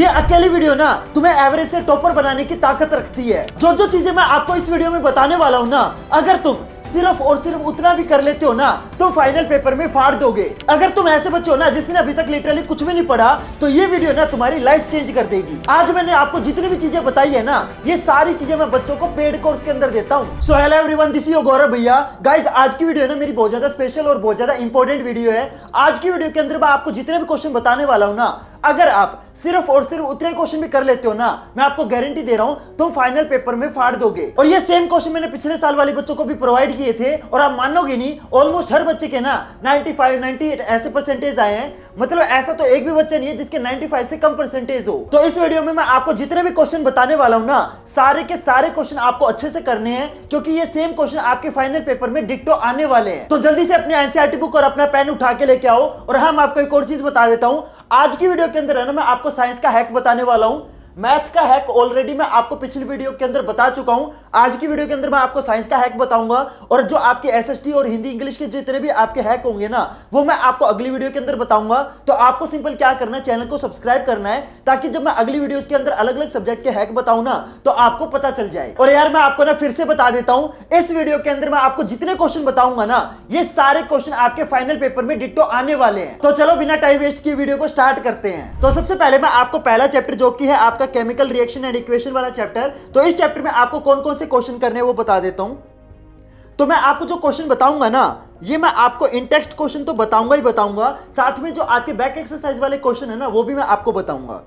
ये अकेली वीडियो ना तुम्हें एवरेज से टॉपर बनाने की ताकत रखती है। जो जो चीजें मैं आपको इस वीडियो में बताने वाला हूँ ना, अगर तुम सिर्फ और सिर्फ उतना भी कर लेते हो ना तो फाइनल पेपर में फाड़ दोगे। अगर तुम ऐसे बच्चे हो ना जिसने अभी तक लिटरली कुछ भी नहीं पढ़ा, तो ये वीडियो ना तुम्हारी लाइफ चेंज कर देगी। आज मैंने आपको जितनी भी चीजें बताई है ना, ये सारी चीजें मैं बच्चों को पेड कोर्स के अंदर देता हूँ। So hello everyone, this is your Gaurav भैया। गाइस, आज की वीडियो ना मेरी बहुत ज्यादा स्पेशल और बहुत ज्यादा इंपॉर्टेंट वीडियो है। आज की वीडियो के अंदर मैं आपको जितने भी क्वेश्चन बताने वाला हूँ ना, अगर आप सिर्फ और सिर्फ उतने क्वेश्चन भी कर लेते हो ना, मैं आपको गारंटी दे रहा हूं तुम फाइनल पेपर में फाड़ दोगे। और ये सेम क्वेश्चन मैंने पिछले साल वाले बच्चों को भी प्रोवाइड किए थे, और आप मानोगे नहीं, ऑलमोस्ट हर बच्चे के ना 95 98 ऐसे परसेंटेज आए हैं। मतलब ऐसा तो एक भी बच्चा नहीं है जिसके 95 से कम परसेंटेज हो। तो इस वीडियो में मैं आपको जितने भी क्वेश्चन बताने वाला हूं ना, सारे के सारे क्वेश्चन आपको अच्छे से करने हैं, क्योंकि ये सेम क्वेश्चन आपके फाइनल पेपर में डिक्टो आने वाले हैं। तो जल्दी से अपने एनसीईआरटी बुक और अपना पेन उठा के लेके आओ। और हम आपको एक और चीज बता देता हूं, आज की वीडियो के अंदर है ना, मैं आपको साइंस का हैक बताने वाला हूं। मैथ का हैक ऑलरेडी मैं आपको पिछली वीडियो के अंदर बता चुका हूं। आज की वीडियो के अंदर मैं आपको साइंस का हैक बताऊंगा, और जो आपके एसएसटी और हिंदी इंग्लिश के जितने भी आपके हैक होंगे ना, वो मैं आपको अगली वीडियो के अंदर बताऊंगा। तो आपको सिंपल क्या करना है, चैनल को सब्सक्राइब करना है, ताकि जब मैं अगली वीडियोस के अंदर अलग अलग सब्जेक्ट के हैक बताऊं ना, तो आपको पता चल जाए। और यार, मैं आपको ना फिर से बता देता हूं, इस वीडियो के अंदर मैं आपको जितने क्वेश्चन बताऊंगा ना, ये सारे क्वेश्चन आपके फाइनल पेपर में डिक्टो आने वाले हैं। तो चलो बिना टाइम वेस्ट किए वीडियो को स्टार्ट करते हैं। तो सबसे पहले मैं आपको पहला चैप्टर, जो कि है आपका केमिकल रिएक्शन एंड इक्वेशन वाला चैप्टर, तो इस चैप्टर में आपको कौन कौन से क्वेश्चन करने हैं वो बता देता हूं। तो मैं आपको जो क्वेश्चन बताऊंगा ना, ये मैं आपको इन टेक्स्ट क्वेश्चन तो बताऊंगा ही बताऊंगा, साथ में जो आपके बैक एक्सरसाइज वाले क्वेश्चन है ना, वो भी मैं आपको बताऊंगा।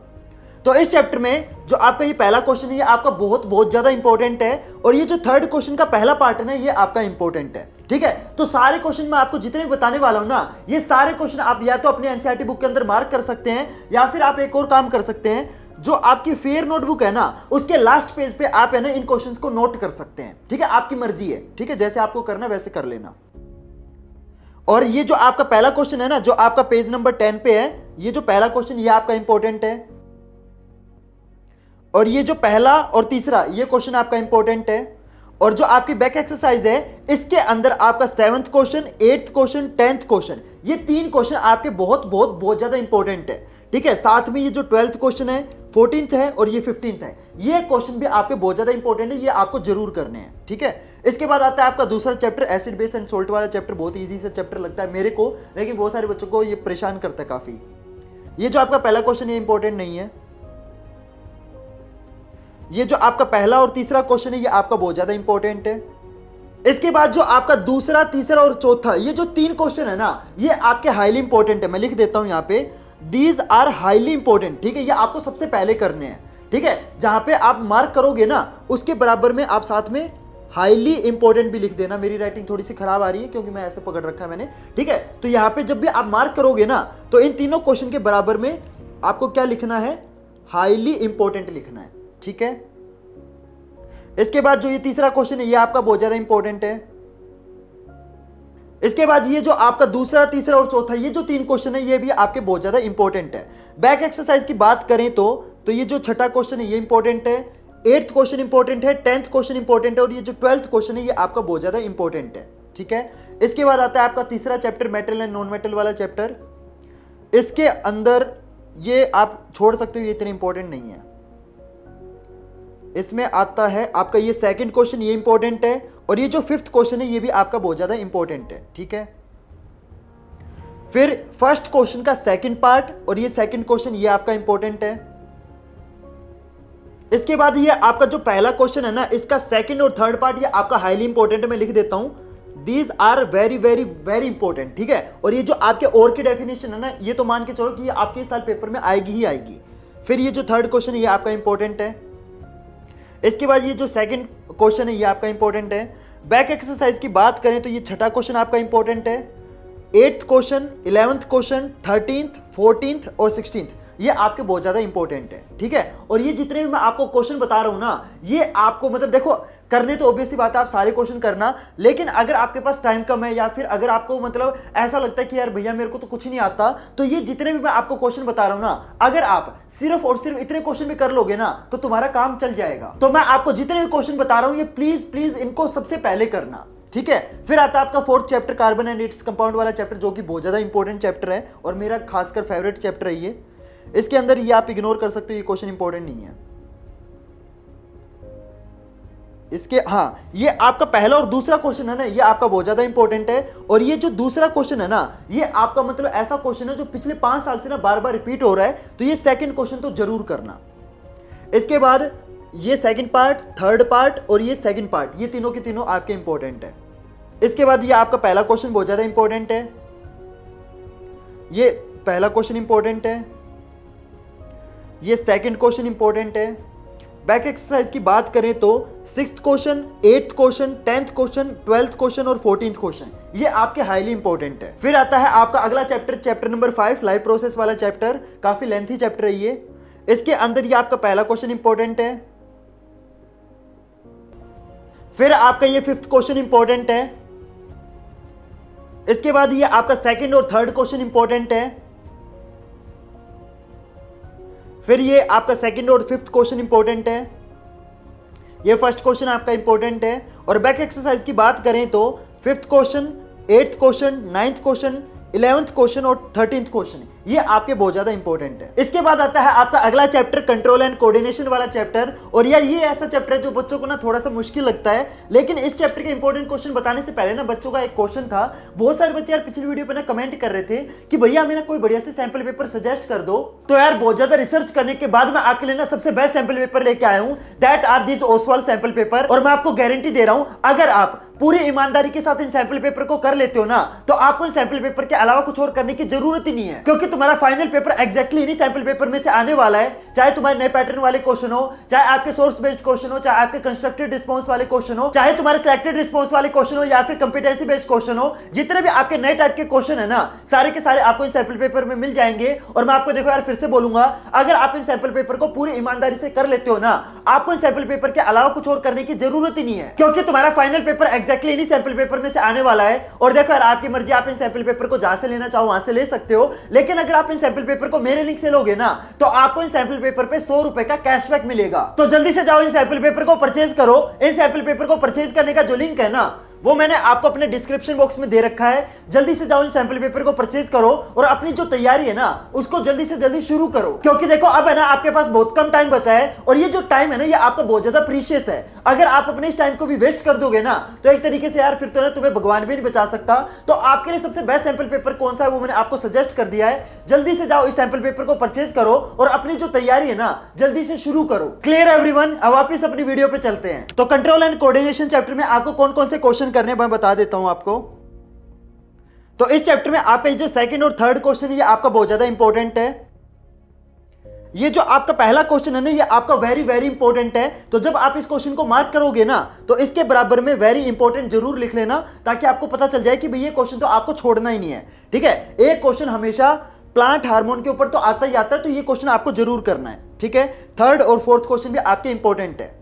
तो इस चैप्टर में जो आपका ये पहला क्वेश्चन है, ये आपका बहुत ज्यादा इंपॉर्टेंट है, और ये जो थर्ड क्वेश्चन का पहला पार्ट है ना, ये आपका इंपॉर्टेंट है। ठीक है, तो सारे क्वेश्चन मैं आपको जितने भी बताने वाला हूं ना, ये सारे क्वेश्चन आप या तो अपने एनसीईआरटी बुक के अंदर मार्क कर सकते हैं, या फिर आप एक और काम कर सकते हैं, जो आपकी फेयर नोटबुक है ना, उसके लास्ट पेज पे आप है ना इन क्वेश्चंस को नोट कर सकते हैं। ठीक है, आपकी मर्जी है। ठीक है, जैसे आपको करना वैसे कर लेना। और ये जो आपका पहला क्वेश्चन है ना, जो आपका पेज नंबर 10 पे है, ये जो पहला क्वेश्चन ये आपका इंपॉर्टेंट है, और ये जो पहला और तीसरा ये क्वेश्चन आपका इंपॉर्टेंट है। और जो आपकी बैक एक्सरसाइज है, इसके अंदर आपका 7th question, 8th question, 10th question, ये 3 क्वेश्चन आपके बहुत ज्यादा इंपॉर्टेंट है। ठीक है, साथ में ये जो 12th क्वेश्चन है, 14th है, और ये 15th है, ये क्वेश्चन भी आपके बहुत ज्यादा इंपॉर्टेंट है, ये आपको जरूर करने हैं। ठीक है, इसके बाद आता है आपका दूसरा chapter, acid base and salt वाला चैप्टर। बहुत ईजी सा चैप्टर लगता है मेरे को, लेकिन बहुत सारे बच्चों को ये परेशान करता है काफी। ये जो आपका पहला क्वेश्चन ये इंपॉर्टेंट नहीं है। ये जो आपका पहला और तीसरा क्वेश्चन है, ये आपका बहुत ज्यादा इंपॉर्टेंट है। इसके बाद जो आपका दूसरा, तीसरा और चौथा, ये जो 3 क्वेश्चन है ना, ये आपके हाईली इंपॉर्टेंट है। मैं लिख देता हूं यहाँ पे, दीज आर हाईली इंपॉर्टेंट। ठीक है, ये आपको सबसे पहले करने हैं। ठीक है, जहां पे आप मार्क करोगे ना, उसके बराबर में आप साथ में हाईली इंपॉर्टेंट भी लिख देना। मेरी राइटिंग थोड़ी सी खराब आ रही है, क्योंकि मैं ऐसे पकड़ रखा है मैंने। ठीक है, तो यहाँ पे जब भी आप मार्क करोगे ना, तो इन तीनों क्वेश्चन के बराबर में आपको क्या लिखना है, हाईली इंपॉर्टेंट लिखना है। ठीक है, इसके बाद जो ये तीसरा क्वेश्चन है, ये आपका बहुत ज्यादा इंपॉर्टेंट है। इसके बाद ये जो आपका दूसरा, तीसरा और चौथा, ये जो 3 क्वेश्चन है, ये भी आपके बहुत ज्यादा इंपॉर्टेंट है। बैक एक्सरसाइज की बात करें तो ये जो छठा क्वेश्चन है, ये इंपॉर्टेंट है, 8th क्वेश्चन इंपॉर्टेंट है, 10th क्वेश्चन इंपॉर्टेंट है, और ये जो 12th क्वेश्चन है, ये आपका बहुत ज्यादा इंपॉर्टेंट है। ठीक है, इसके बाद आता है आपका तीसरा chapter, metal and non metal वाला चैप्टर। इसके अंदर ये आप छोड़ सकते हो, ये इतने इंपॉर्टेंट नहीं है। इसमें आता है आपका ये 2nd क्वेश्चन, ये इंपॉर्टेंट है, और ये जो 5th क्वेश्चन है, ये भी आपका बहुत ज्यादा इंपॉर्टेंट है। ठीक है, फिर 1st क्वेश्चन का 2nd पार्ट, और ये 2nd क्वेश्चन ये आपका इंपॉर्टेंट है। इसके बाद ये आपका जो पहला क्वेश्चन है ना, इसका 2nd और 3rd पार्ट ये आपका हाईली इंपॉर्टेंट है। मैं लिख देता हूं, these are very very very important. ठीक है, और ये जो आपके और की डेफिनेशन है ना, ये तो मान के चलो कि ये आपके इस साल पेपर में आएगी ही आएगी। फिर ये जो 3rd क्वेश्चन है, ये आपका इंपॉर्टेंट है। इसके बाद ये जो 2nd क्वेश्चन है, ये आपका इंपॉर्टेंट है। बैक एक्सरसाइज की बात करें तो ये छठा क्वेश्चन आपका इंपॉर्टेंट है। 8th question, 11th question, 13th, 14th और 16th, ये आपके बहुत ज्यादा इंपॉर्टेंट है। ठीक है, और ये जितने भी मैं आपको क्वेश्चन बता रहा हूं ना, ये आपको मतलब देखो, करने तो ऑब्वियसली बात है, आप सारे क्वेश्चन करना, लेकिन अगर आपके पास टाइम कम है, या फिर अगर आपको मतलब ऐसा लगता है कि यार भैया मेरे को तो कुछ नहीं आता, तो ये जितने भी मैं आपको क्वेश्चन बता रहा हूं ना, अगर आप सिर्फ और सिर्फ इतने क्वेश्चन भी कर लोगे ना, तो तुम्हारा काम चल जाएगा। तो मैं आपको जितने भी क्वेश्चन बता रहा हूं, ये प्लीज प्लीज इनको सबसे पहले करना। ठीक है, फिर आता है आपका 4th chapter, carbon and its compound वाला चैप्टर, जो कि बहुत ज्यादा इंपॉर्टेंट चैप्टर है, और मेरा खासकर फेवरेट चैप्टर है ये। इसके अंदर ये आप इग्नोर कर सकते हो, ये क्वेश्चन इंपॉर्टेंट नहीं है इसके। हाँ, ये आपका पहला और दूसरा क्वेश्चन है ना, ये आपका बहुत ज्यादा इंपॉर्टेंट है। और ये जो दूसरा क्वेश्चन है ना, ये आपका मतलब ऐसा क्वेश्चन है जो पिछले 5 साल से ना बार बार रिपीट हो रहा है, तो ये सेकंड क्वेश्चन तो जरूर करना। इसके बाद ये सेकंड पार्ट, थर्ड पार्ट और ये सेकंड पार्ट, ये तीनों के तीनों आपके इंपॉर्टेंट है। इसके बाद ये आपका पहला क्वेश्चन बहुत ज्यादा इंपॉर्टेंट है, ये पहला क्वेश्चन इंपॉर्टेंट है, ये सेकंड क्वेश्चन इंपॉर्टेंट है। बैक एक्सरसाइज की बात करें तो 6th question, 8th question, 10th question, 12th question और 14th क्वेश्चन, ये आपके हाईली इंपॉर्टेंट है। फिर आता है आपका अगला chapter, chapter number 5, live process वाला चैप्टर, काफी लेंथी चैप्टर है ये। इसके अंदर ये आपका पहला क्वेश्चन इंपॉर्टेंट है, फिर आपका ये 5th क्वेश्चन इंपॉर्टेंट है। इसके बाद ये आपका सेकंड और थर्ड क्वेश्चन इंपॉर्टेंट है, फिर ये आपका सेकंड और 5th क्वेश्चन इंपॉर्टेंट है, ये फर्स्ट क्वेश्चन आपका इंपॉर्टेंट है। और बैक एक्सरसाइज की बात करें तो 5th question, 8th question, 9th question, 11th question और 13th क्वेश्चन, ये आपके बहुत ज्यादा इंपॉर्टेंट है। इसके बाद आता है आपका अगला चैप्टर, कंट्रोल एंड कोऑर्डिनेशन वाला चैप्टर। और यार ये ऐसा चैप्टर है जो बच्चों को ना थोड़ा सा मुश्किल लगता है, लेकिन इस चैप्टर के इंपॉर्टेंट क्वेश्चन बताने से पहले ना बच्चों का एक क्वेश्चन था। बहुत सारे बच्चे यार पिछली वीडियो पे ना कमेंट कर रहे थे कि भैया हमें ना कोई बढ़िया से सैंपल पेपर सजेस्ट कर दो। तो यार बहुत ज्यादा रिसर्च करने के बाद मैं आपके लिए ना सबसे बेस्ट सैंपल पेपर लेके आया हूं, that are this Oswaal sample paper. और मैं आपको गारंटी दे रहा हूं, अगर आप पूरी ईमानदारी के साथ इन सैंपल पेपर को कर लेते हो ना, तो आपको इन सैंपल पेपर के अलावा कुछ और करने की जरूरत ही नहीं है, क्योंकि तुम्हारा फाइनल पेपर एग्जैक्टली इन्हीं सैंपल पेपर में से आने वाला है। चाहे तुम्हारे नए पैटर्न वाले क्वेश्चन हो, चाहे आपके सोर्स बेस्ड क्वेश्चन हो, चाहे आपके कंस्ट्रक्टेड रिस्पांस वाले क्वेश्चन हो, चाहे तुम्हारे सिलेक्टेड रिस्पांस वाले क्वेश्चन हो, या फिर कंपिटेंसी बेस्ड क्वेश्चन हो, जितने भी आपके नए टाइप के क्वेश्चन है ना, सारे के सारे आपको इन सैंपल पेपर में मिल जाएंगे। और मैं आपको देखो यार फिर से बोलूंगा, अगर आप इन सैंपल पेपर को पूरी ईमानदारी से कर लेते हो ना, आपको इन सैंपल पेपर के अलावा कुछ और करने की जरूरत ही नहीं है, क्योंकि तुम्हारा फाइनल पेपर एग्जैक्टली इन्हीं सैंपल पेपर में से आने वाला है। और देखो यार आपकी मर्जी, आप इन सैंपल पेपर को जहां से लेना चाहो वहां से ले सकते हो, लेकिन अगर आप इन सैंपल पेपर को मेरे लिंक से लोगे ना, तो आपको इन सैंपल पेपर पे 100 रुपए का कैशबैक मिलेगा। तो जल्दी से जाओ इन सैंपल पेपर को परचेज करो। इन सैंपल पेपर को परचेज करने का जो लिंक है ना, वो मैंने आपको अपने डिस्क्रिप्शन बॉक्स में दे रखा है। जल्दी से जाओ इन सैंपल पेपर को परचेज करो और अपनी जो तैयारी है ना, उसको जल्दी से जल्दी शुरू करो, क्योंकि देखो अब है ना आपके पास बहुत कम टाइम बचा है, और ये जो टाइम है ना, ये आपका बहुत ज्यादा प्रीशियस है। अगर आप अपने इस टाइम को भी वेस्ट कर दोगे ना, तो एक तरीके से यार फिर तो ना तुम्हें भगवान भी नहीं बचा सकता। तो आपके लिए सबसे बेस्ट सैंपल पेपर कौन सा है, वो मैंने आपको सजेस्ट कर दिया है। जल्दी से जाओ इस सैंपल पेपर को परचेज करो और अपनी जो तैयारी है ना, जल्दी से शुरू करो। Clear everyone? अब वापस अपनी वीडियो पे चलते हैं। तो कंट्रोल एंड कोऑर्डिनेशन चैप्टर में आपको कौन कौन से क्वेश्चन करने मैं बता देता हूं आपको। तो इस चैप्टर में आपका जो सेकंड और थर्ड क्वेश्चन है, ये आपका बहुत ज्यादा इंपॉर्टेंट है। ये जो आपका पहला क्वेश्चन है ना, ये आपका वेरी वेरी इंपॉर्टेंट है। तो जब आप इस क्वेश्चन को मार्क करोगे ना, तो इसके बराबर में वेरी इंपॉर्टेंट जरूर लिख लेना, ताकि आपको पता चल जाए कि भाई ये क्वेश्चन तो आपको छोड़ना ही नहीं है। ठीक है, एक क्वेश्चन हमेशा प्लांट हार्मोन के ऊपर तो आता ही आता है, तो ये क्वेश्चन आपको जरूर करना है। ठीक है, थर्ड और फोर्थ क्वेश्चन भी आपके इंपॉर्टेंट है।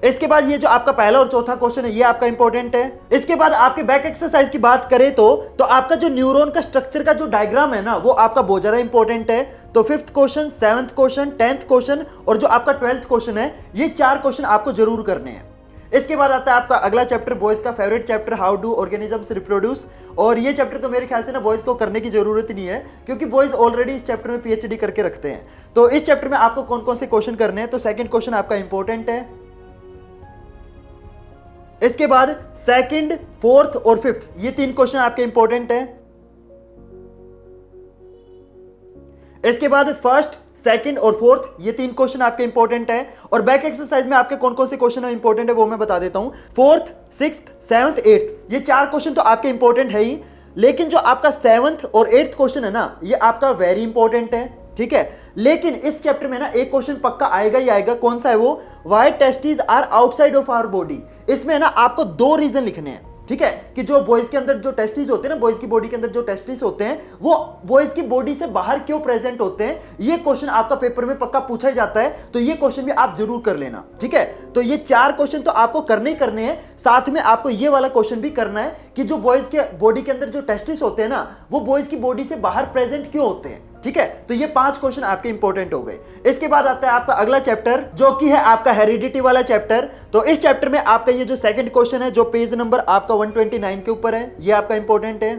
इसके बाद ये जो आपका पहला और चौथा क्वेश्चन है, ये आपका इंपॉर्टेंट है। इसके बाद आपके बैक एक्सरसाइज की बात करें तो आपका जो न्यूरॉन का स्ट्रक्चर का जो डायग्राम है ना, वो आपका बहुत ज्यादा इंपॉर्टेंट है। तो 5th question, 7th question, 10th question और जो आपका 12th क्वेश्चन है, ये 4 क्वेश्चन आपको जरूर करने हैं। इसके बाद आता है आपका अगला चैप्टर, बॉयज का favourite chapter, how do organisms reproduce. और ये चैप्टर तो मेरे ख्याल से ना बॉयज को करने की जरूरत ही नहीं है, क्योंकि बॉयज ऑलरेडी इस चैप्टर में PhD करके रखते हैं। तो इस चैप्टर में आपको कौन कौन से क्वेश्चन करने हैं, तो सेकंड क्वेश्चन आपका इंपॉर्टेंट है। इसके बाद सेकंड, फोर्थ और फिफ्थ, ये 3 क्वेश्चन आपके इंपॉर्टेंट है। इसके बाद फर्स्ट, सेकंड और फोर्थ, ये 3 क्वेश्चन आपके इंपॉर्टेंट है। और बैक एक्सरसाइज में आपके कौन कौन से क्वेश्चन इंपॉर्टेंट है, वो मैं बता देता हूं। 4th, 6th, 7th, 8th, ये 4 क्वेश्चन तो आपके इंपॉर्टेंट है ही, लेकिन जो आपका 7th और 8th क्वेश्चन है ना, ये आपका वेरी इंपॉर्टेंट है। ठीक है, लेकिन इस चैप्टर में ना एक क्वेश्चन पक्का आएगा ही आएगा। कौन सा है वो? Why testis are outside of our body. इसमें ना आपको 2 रीजन लिखने हैं। ठीक है, कि जो बॉयज के अंदर जो टेस्टिस होते हैं ना, बॉयज की बॉडी के अंदर जो टेस्टिस होते हैं, वो बॉयज की बॉडी से बाहर क्यों प्रेजेंट होते हैं, ये क्वेश्चन आपका पेपर में पक्का पूछा ही जाता है। तो ये क्वेश्चन भी आप जरूर कर लेना। ठीक है, तो ये 4 क्वेश्चन तो आपको करने ही करने हैं। साथ में आपको ये वाला क्वेश्चन भी करना है कि जो बॉयज के बॉडी के अंदर जो टेस्टिस होते हैं ना, वो बॉयज की बॉडी से बाहर प्रेजेंट क्यों होते हैं। ठीक है, तो ये 5 क्वेश्चन आपके इंपॉर्टेंट हो गए। इसके बाद आता है आपका अगला चैप्टर, जो कि है आपका हेरिडिटी वाला चैप्टर। तो इस चैप्टर में आपका ये जो सेकंड क्वेश्चन है, जो पेज नंबर आपका 129 के ऊपर है, ये आपका इंपॉर्टेंट है।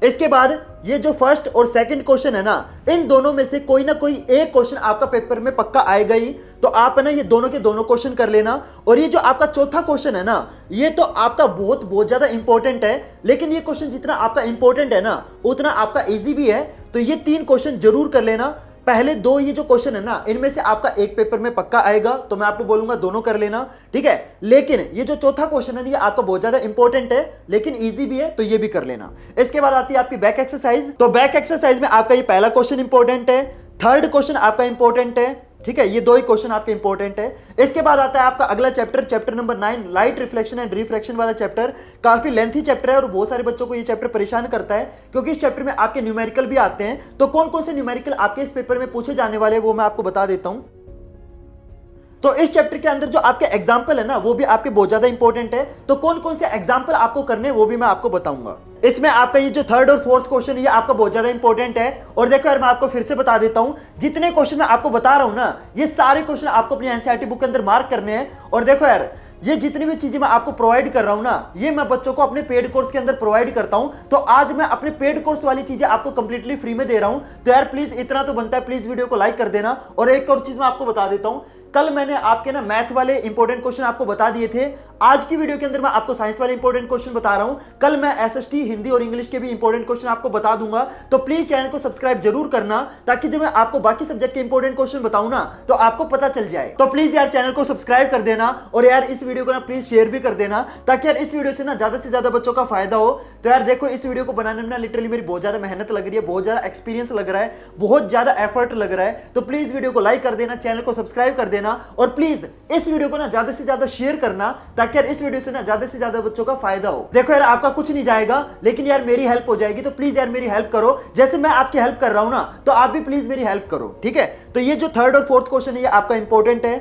इसके बाद ये जो फर्स्ट और सेकंड क्वेश्चन है ना, इन दोनों में से कोई ना कोई एक क्वेश्चन आपका पेपर में पक्का आएगा ही। तो आप है ना ये दोनों के दोनों क्वेश्चन कर लेना। और ये जो आपका चौथा क्वेश्चन है ना, ये तो आपका बहुत ज्यादा इंपॉर्टेंट है, लेकिन ये क्वेश्चन जितना आपका इंपॉर्टेंट है ना उतना आपका इजी भी है। तो ये 3 क्वेश्चन जरूर कर लेना। पहले 2 ये जो क्वेश्चन है ना, इनमें से आपका एक पेपर में पक्का आएगा, तो मैं आपको बोलूंगा दोनों कर लेना, ठीक है। लेकिन ये जो चौथा क्वेश्चन है ये आपका बहुत ज्यादा इंपॉर्टेंट है, लेकिन इजी भी है, तो ये भी कर लेना। इसके बाद आती है आपकी बैक एक्सरसाइज। तो बैक एक्सरसाइज में आपका ये पहला क्वेश्चन इंपॉर्टेंट है, थर्ड क्वेश्चन आपका इंपॉर्टेंट है, ठीक है। ये 2 ही क्वेश्चन आपके इंपॉर्टेंट है। इसके बाद आता है आपका अगला chapter, chapter number 9, light reflection and refraction वाला चैप्टर। काफी लेंथी चैप्टर है और बहुत सारे बच्चों को ये चैप्टर परेशान करता है, क्योंकि इस चैप्टर में आपके न्यूमेरिकल भी आते हैं। तो कौन कौन से न्यूमेरिकल आपके इस पेपर में पूछे जाने वाले हैं वो मैं आपको बता देता हूं। तो इस चैप्टर के अंदर जो आपके एग्जाम्पल है ना, वो भी आपके बहुत ज्यादा इंपॉर्टेंट है। तो कौन कौन से एग्जाम्पल आपको करने हैं वो भी मैं आपको बताऊंगा। इसमें आपका ये जो थर्ड और फोर्थ क्वेश्चन ये आपका बहुत ज्यादा इंपॉर्टेंट है। और देखो यार, मैं आपको फिर से बता देता हूं, जितने क्वेश्चन मैं आपको बता रहा हूं ना, ये सारे क्वेश्चन आपको अपनी एनसीईआरटी बुक के अंदर मार्क करने हैं। और देखो यार, ये जितनी भी चीजें मैं आपको प्रोवाइड कर रहा हूं ना, ये मैं बच्चों को अपने पेड कोर्स के अंदर प्रोवाइड करता हूं। तो आज मैं अपने पेड कोर्स वाली चीजें आपको कंप्लीटली फ्री में दे रहा हूं। तो यार प्लीज इतना तो बनता है, प्लीज वीडियो को लाइक कर देना। और एक और चीज मैं आपको बता देता हूं, कल मैंने आपके ना मैथ वाले इंपॉर्टेंट क्वेश्चन आपको बता दिए थे। आज की वीडियो के अंदर मैं आपको साइंस वाले इंपॉर्टेंट क्वेश्चन बता रहा हूं। कल मैं एसएसटी, हिंदी और इंग्लिश के भी इंपॉर्टेंट क्वेश्चन आपको बता दूंगा। तो प्लीज चैनल को सब्सक्राइब जरूर करना, ताकि जब मैं आपको बाकी सब्जेक्ट के इंपॉर्टेंट क्वेश्चन बताऊं ना, तो आपको पता चल जाए। तो प्लीज यार चैनल को सब्सक्राइब कर देना, और यार इस वीडियो को ना प्लीज शेयर भी कर देना, ताकि यार इस वीडियो से ना ज्यादा से ज्यादा बच्चों का फायदा हो। तो यार देखो, इस वीडियो को बनाने में ना लिटरली मेरी बहुत ज्यादा मेहनत लग रही है, बहुत ज्यादा एक्सपीरियंस लग रहा है, बहुत ज्यादा एफर्ट लग रहा है। तो प्लीज वीडियो को लाइक कर देना, चैनल को सब्सक्राइब कर देना, और प्लीज इस वीडियो को ना ज्यादा से ज्यादा शेयर करना, ताकि यार इस वीडियो से ना ज्यादा से ज्यादा बच्चों का फायदा हो। देखो यार, आपका कुछ नहीं जाएगा, लेकिन यार मेरी हेल्प हो जाएगी। तो प्लीज यार मेरी हेल्प करो, जैसे मैं आपकी हेल्प कर रहा हूं ना, तो आप भी प्लीज मेरी हेल्प करो, ठीक है। तो ये जो थर्ड और फोर्थ क्वेश्चन है ये आपका इंपॉर्टेंट है।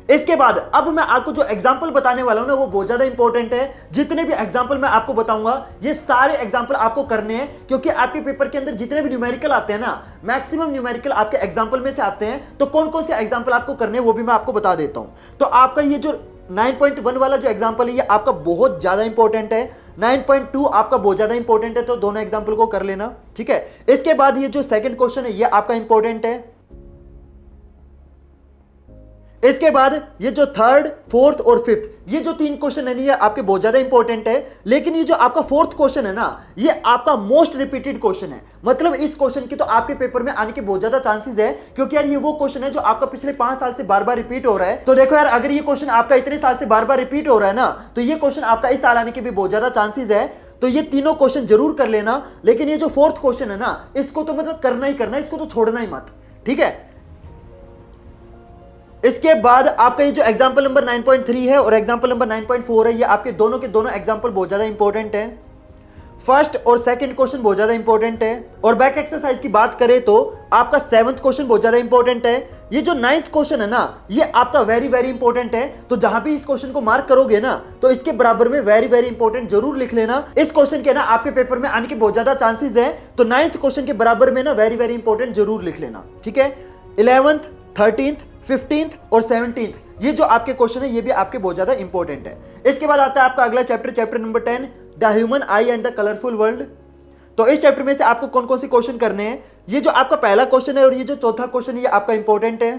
इसके बाद अब मैं आपको जो एग्जांपल बताने वाला हूं ना, वो बहुत ज्यादा इंपॉर्टेंट है। जितने भी एग्जांपल मैं आपको बताऊंगा, ये सारे एग्जांपल आपको करने हैं, क्योंकि आपके पेपर के अंदर जितने भी न्यूमेरिकल आते हैं ना, मैक्सिमम न्यूमेरिकल आपके एग्जांपल में से आते हैं। तो कौन कौन से एग्जांपल आपको करने हैं वो भी मैं आपको बता देता हूं। तो आपका ये जो 9.1 वाला जो एग्जांपल है ये आपका बहुत ज्यादा इंपॉर्टेंट है। 9.2 आपका बहुत ज्यादा इंपॉर्टेंट है, तो दोनों एग्जांपल को कर लेना, ठीक है। इसके बाद ये जो सेकंड क्वेश्चन है ये आपका इंपॉर्टेंट है। इसके बाद ये जो थर्ड, फोर्थ और फिफ्थ, ये जो 3 क्वेश्चन है ये आपके बहुत ज्यादा इंपॉर्टेंट है। लेकिन ये जो आपका फोर्थ क्वेश्चन है ना, ये आपका मोस्ट रिपीटेड क्वेश्चन है। मतलब इस क्वेश्चन की तो आपके पेपर में आने के बहुत ज्यादा चांसेस है, क्योंकि यार ये वो क्वेश्चन है जो आपका पिछले 5 साल से बार बार रिपीट हो रहा है। तो देखो यार, अगर ये क्वेश्चन आपका इतने साल से बार बार रिपीट हो रहा है ना, तो ये क्वेश्चन आपका इस साल आने के भी बहुत ज्यादा चांसेस है। तो ये तीनों क्वेश्चन जरूर कर लेना। लेकिन ये जो फोर्थ क्वेश्चन है ना, इसको तो मतलब करना ही करना, इसको तो छोड़ना ही मत, ठीक है। इसके बाद आपका ये जो एग्जांपल नंबर 9.3 है और एग्जांपल नंबर 9.4 है, ये आपके दोनों के दोनों एग्जांपल बहुत ज्यादा इंपॉर्टेंट है। फर्स्ट और सेकंड क्वेश्चन बहुत ज्यादा इंपॉर्टेंट है। और बैक एक्सरसाइज की बात करें तो आपका 7th क्वेश्चन बहुत ज्यादा इंपॉर्टेंट है। ये जो 9th क्वेश्चन है ना, ये आपका वेरी वेरी इंपॉर्टेंट है। तो जहां भी इस क्वेश्चन को मार्क करोगे ना, तो इसके बराबर में वेरी वेरी इंपॉर्टेंट जरूर लिख लेना। इस क्वेश्चन के ना आपके पेपर में आने के बहुत ज्यादा चांसेस है। तो 9th क्वेश्चन के बराबर में ना वेरी वेरी इंपॉर्टेंट जरूर लिख लेना, ठीक है। 11th, 13th, 15th और 17th, ये जो आपके क्वेश्चन है ये भी आपके बहुत ज्यादा इंपॉर्टेंट है। इसके बाद आता है आपका अगला chapter, chapter number 10, the human I and the colourful world. तो इस चैप्टर में से आपको कौन कौन से क्वेश्चन करने हैं, ये जो आपका पहला क्वेश्चन है और ये जो चौथा क्वेश्चन है ये आपका इंपॉर्टेंट है।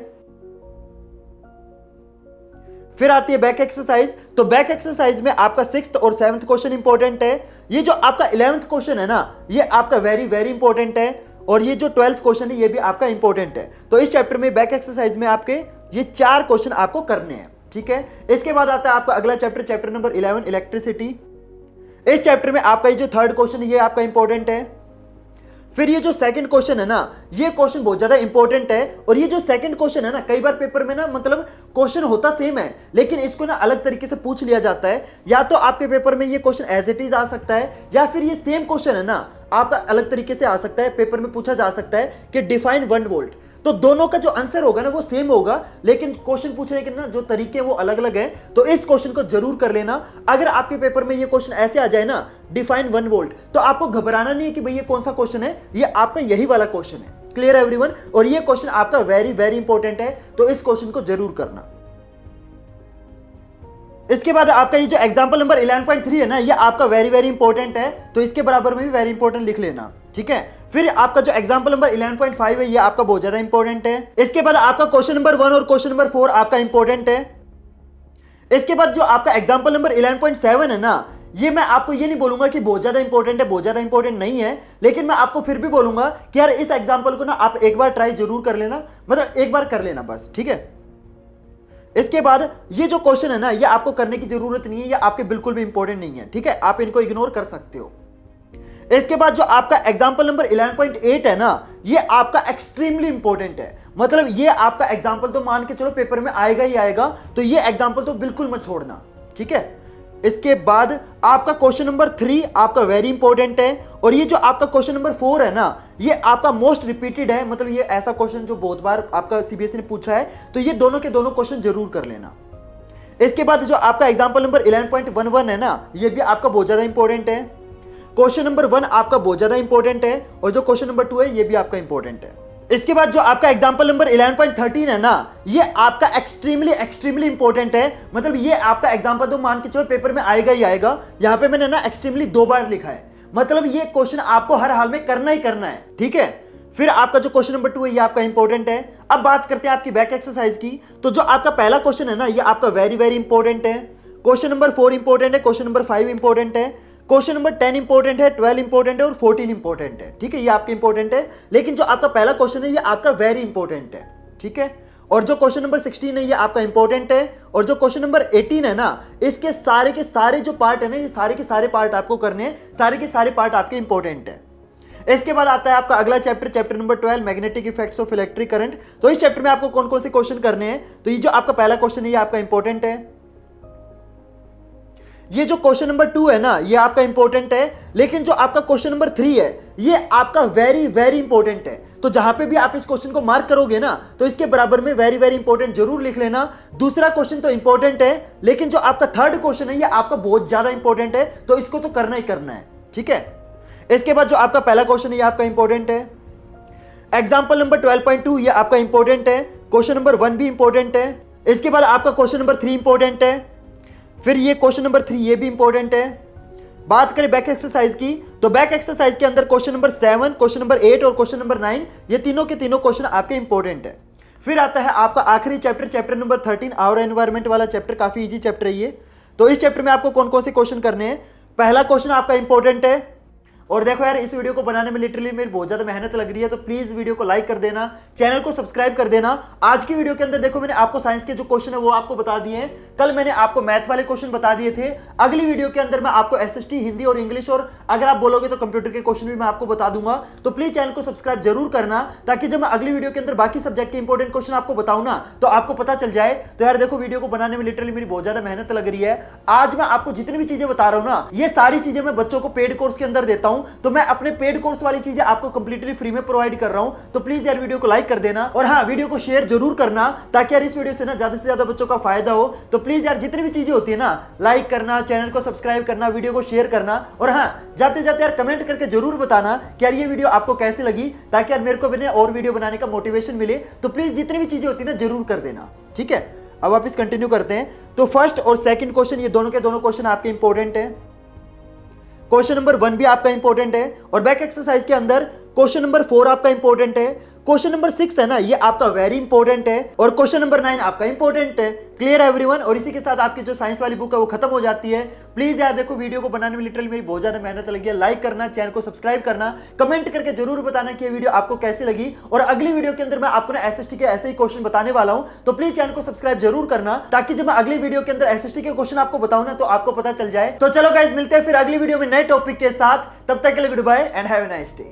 फिर आती है बैक एक्सरसाइज। तो बैक एक्सरसाइज में आपका 6th और 7th क्वेश्चन इंपॉर्टेंट है। ये जो आपका 11th क्वेश्चन है ना, ये आपका वेरी वेरी इंपॉर्टेंट है। और ये जो 12th क्वेश्चन है ये भी आपका इंपॉर्टेंट है। तो इस चैप्टर में बैक एक्सरसाइज में आपके ये 4 क्वेश्चन आपको करने हैं, ठीक है। इसके बाद आता है आपका अगला चैप्टर, चैप्टर नंबर 11, इलेक्ट्रिसिटी। इस चैप्टर में आपका ये जो 3rd क्वेश्चन है ये आपका इंपॉर्टेंट है। फिर ये जो सेकंड क्वेश्चन है ना, ये क्वेश्चन बहुत ज्यादा इंपॉर्टेंट है। और ये जो सेकंड क्वेश्चन है ना, कई बार पेपर में ना मतलब क्वेश्चन होता सेम है, लेकिन इसको ना अलग तरीके से पूछ लिया जाता है। या तो आपके पेपर में ये क्वेश्चन एज इट इज आ सकता है, या फिर ये सेम क्वेश्चन है ना आपका अलग तरीके से आ सकता है, पेपर में पूछा जा सकता है कि डिफाइन 1 वोल्ट। तो दोनों का जो आंसर होगा ना वो सेम होगा, लेकिन क्वेश्चन पूछने के ना जो तरीके वो अलग अलग है। तो इस क्वेश्चन को जरूर कर लेना। अगर आपके पेपर में ये क्वेश्चन ऐसे आ जाए ना, डिफाइन 1 वोल्ट, तो आपको घबराना नहीं है कि भाई ये कौन सा क्वेश्चन है, ये आपका यही वाला क्वेश्चन है। क्लियर है एवरीवन? और ये क्वेश्चन आपका वेरी वेरी इंपॉर्टेंट है, तो इस क्वेश्चन को जरूर करना। इसके बाद आपका ये जो एग्जाम्पल नंबर 11.3 है ना, ये आपका वेरी वेरी इंपॉर्टेंट है, तो इसके बराबर में भी वेरी इंपॉर्टेंट लिख लेना, ठीक है। फिर आपका जो एग्जाम्पल नंबर 11.5 है, ये आपका बहुत ज्यादा इंपॉर्टेंट है। इसके बाद आपका क्वेश्चन नंबर 1 और क्वेश्चन नंबर 4 आपका इंपॉर्टेंट है। इसके बाद जो आपका एग्जाम्पल नंबर 11.7 है ना, ये मैं आपको ये नहीं बोलूंगा कि बहुत ज्यादा इंपॉर्टेंट है, बहुत ज्यादा इंपॉर्टेंट नहीं है, लेकिन मैं आपको फिर भी बोलूंगा कि यार इस एग्जाम्पल को ना आप एक बार ट्राई जरूर कर लेना, मतलब एक बार कर लेना बस, ठीक है। इसके बाद ये जो क्वेश्चन है ना, ये आपको करने की जरूरत नहीं है, ये आपके बिल्कुल भी इंपॉर्टेंट नहीं है, ठीक है, आप इनको इग्नोर कर सकते हो। इसके बाद जो आपका एग्जाम्पल नंबर 11.8 है ना, ये आपका एक्सट्रीमली इंपॉर्टेंट है, मतलब ये आपका एग्जाम्पल तो मान के चलो पेपर में आएगा ही आएगा, तो ये एग्जाम्पल तो बिल्कुल मत छोड़ना, ठीक है। इसके बाद आपका क्वेश्चन नंबर 3 आपका वेरी इंपॉर्टेंट है, और ये जो आपका क्वेश्चन नंबर 4 है ना, ये आपका मोस्ट रिपीटेड है, मतलब ये ऐसा क्वेश्चन जो बहुत बार आपका सीबीएसई ने पूछा है, तो ये दोनों के दोनों क्वेश्चन जरूर कर लेना। इसके बाद जो आपका एग्जाम्पल नंबर 11.11 है ना, ये भी आपका बहुत ज्यादा इंपॉर्टेंट है। क्वेश्चन नंबर 1 आपका बहुत ज्यादा इंपॉर्टेंट है, और जो क्वेश्चन नंबर 2 है ये भी आपका इंपॉर्टेंट है। इसके बाद जो आपका एग्जाम्पल नंबर 11.13 है ना, ये आपका एक्सट्रीमली इंपॉर्टेंट है, मतलब ये आपका एग्जाम्पल तो मान के चलो पेपर में आएगा ही आएगा। यहां पे मैंने ना एक्सट्रीमली 2 बार लिखा है, मतलब ये क्वेश्चन आपको हर हाल में करना ही करना है, ठीक है। फिर आपका जो क्वेश्चन नंबर 2 है, ये आपका इंपॉर्टेंट है। अब बात करते हैं आपकी बैक एक्सरसाइज की, तो जो आपका पहला क्वेश्चन है ना, ये आपका वेरी वेरी इंपॉर्टेंट है। क्वेश्चन नंबर 4 इंपॉर्टेंट है, क्वेश्चन नंबर 5 इंपॉर्टेंट है, क्वेश्चन नंबर 10 इंपॉर्टेंट है, 12 इंपॉर्टेंट है, और 14 इंपॉर्टेंट है, ठीक है, ये आपके इंपॉर्टेंट है। लेकिन जो आपका पहला क्वेश्चन है, ये आपका वेरी इंपॉर्टेंट है, ठीक है। और जो क्वेश्चन नंबर 16 है, ये आपका इंपॉर्टेंट है। और जो क्वेश्चन नंबर 18 है ना, इसके सारे के सारे जो पार्ट है ना, ये सारे के सारे पार्ट आपको करने हैं, सारे के सारे पार्ट आपके इंपॉर्टेंट है। इसके बाद आता है आपका अगला chapter number 12, magnetic effects of electric current. तो इस चैप्टर में आपको कौन कौन से क्वेश्चन करने हैं, तो ये जो आपका पहला क्वेश्चन है, ये आपका इंपॉर्टेंट है। ये जो क्वेश्चन नंबर 2 है ना, ये आपका इंपॉर्टेंट है। लेकिन जो आपका क्वेश्चन नंबर 3 है, ये आपका वेरी वेरी इंपॉर्टेंट है। तो जहां पे भी आप इस क्वेश्चन को मार्क करोगे ना, तो इसके बराबर में वेरी वेरी इंपॉर्टेंट जरूर लिख लेना। दूसरा क्वेश्चन तो इंपॉर्टेंट है, लेकिन जो आपका थर्ड क्वेश्चन है, ये आपका बहुत ज्यादा इंपॉर्टेंट है, तो इसको तो करना ही करना है, ठीक है। इसके बाद जो आपका पहला क्वेश्चन है, ये आपका इंपॉर्टेंट है। एग्जाम्पल नंबर 12.2 ये आपका इंपॉर्टेंट है। क्वेश्चन नंबर 1 भी इंपॉर्टेंट है। इसके बाद आपका क्वेश्चन नंबर 3 इंपॉर्टेंट है। फिर ये क्वेश्चन नंबर 3 ये भी इंपॉर्टेंट है। बात करें बैक एक्सरसाइज की, तो बैक एक्सरसाइज के अंदर क्वेश्चन नंबर 7, क्वेश्चन नंबर 8 और क्वेश्चन नंबर 9, ये तीनों के तीनों क्वेश्चन आपके इंपॉर्टेंट है। फिर आता है आपका आखिरी चैप्टर नंबर 13, आवर एनवायरमेंट वाला चैप्टर, काफी इजी चैप्टर है ये। तो इस चैप्टर में आपको कौन कौन से क्वेश्चन करने हैं। पहला क्वेश्चन आपका इंपॉर्टेंट है, और देखो यार इस वीडियो को बनाने में लिटरली मेरी बहुत ज्यादा मेहनत लग रही है, तो प्लीज वीडियो को लाइक कर देना, चैनल को सब्सक्राइब कर देना। आज की वीडियो के अंदर देखो मैंने आपको साइंस के जो क्वेश्चन है वो आपको बता दिए हैं, कल मैंने आपको मैथ वाले क्वेश्चन बता दिए थे। अगली वीडियो के अंदर मैं आपको एसएसटी, हिंदी और इंग्लिश, और अगर आप बोलोगे तो कंप्यूटर के क्वेश्चन भी मैं आपको बता दूंगा। तो प्लीज चैनल को सब्सक्राइब जरूर करना, ताकि जब मैं अगली वीडियो के अंदर बाकी सब्जेक्ट के इंपॉर्टेंट क्वेश्चन आपको बताऊं ना, तो आपको पता चल जाए। तो यार देखो वीडियो को बनाने में लिटरली मेरी बहुत ज्यादा मेहनत लग रही है। आज मैं आपको जितनी भी चीजें बता रहा हूं ना, ये सारी चीजें मैं बच्चों को पेड कोर्स के अंदर देता हूं, तो मैं अपने पेड कोर्स वाली चीजें आपको कंप्लीटली फ्री में प्रोवाइड कर रहा हूं। तो प्लीज यार वीडियो को लाइक कर देना, और हाँ वीडियो को शेयर जरूर करना, ताकि यार इस वीडियो से ना ज्यादा से ज्यादा बच्चों का फायदा हो। तो प्लीज यार जितनी भी चीजें होती है ना, लाइक करना, चैनल को सब्सक्राइब करना, वीडियो को शेयर करना, और हाँ जाते जाते यार कमेंट करके जरूर बताना कि यार ये वीडियो आपको कैसी लगी, ताकि यार मेरे को भी और वीडियो बनाने का मोटिवेशन मिले। तो प्लीज जितनी भी चीजें होती है ना जरूर कर देना, ठीक है। अब वापस कंटिन्यू करते हैं। तो फर्स्ट और सेकंड क्वेश्चन, ये दोनों के दोनों क्वेश्चन आपके इंपॉर्टेंट है। क्वेश्चन नंबर 1 भी आपका इंपॉर्टेंट है, और बैक एक्सरसाइज के अंदर क्वेश्चन नंबर 4 आपका इंपॉर्टेंट है। क्वेश्चन नंबर 6 है ना, ये आपका वेरी इंपॉर्टेंट है, और क्वेश्चन नंबर 9 आपका इंपॉर्टेंट है। Clear everyone. और इसी के साथ आपकी जो साइंस वाली बुक है वो खत्म हो जाती है। प्लीज यार देखो वीडियो को बनाने में लिटरली मेरी बहुत ज्यादा मेहनत लगी है। लाइक करना, चैनल को सब्सक्राइब करना, कमेंट करके जरूर बताना कि ये वीडियो आपको कैसी लगी। और अगली वीडियो के अंदर मैं आपको ना एसएसटी के ऐसे ही क्वेश्चन बताने वाला हूं, तो प्लीज चैनल को सब्सक्राइब जरूर करना, ताकि जब मैं अगली वीडियो के अंदर एसएसटी के क्वेश्चन आपको बताऊं ना, तो आपको पता चल जाए। तो चलो गाइस मिलते हैं फिर अगली वीडियो में नए टॉपिक के साथ। तब तक के लिए goodbye and have a nice day.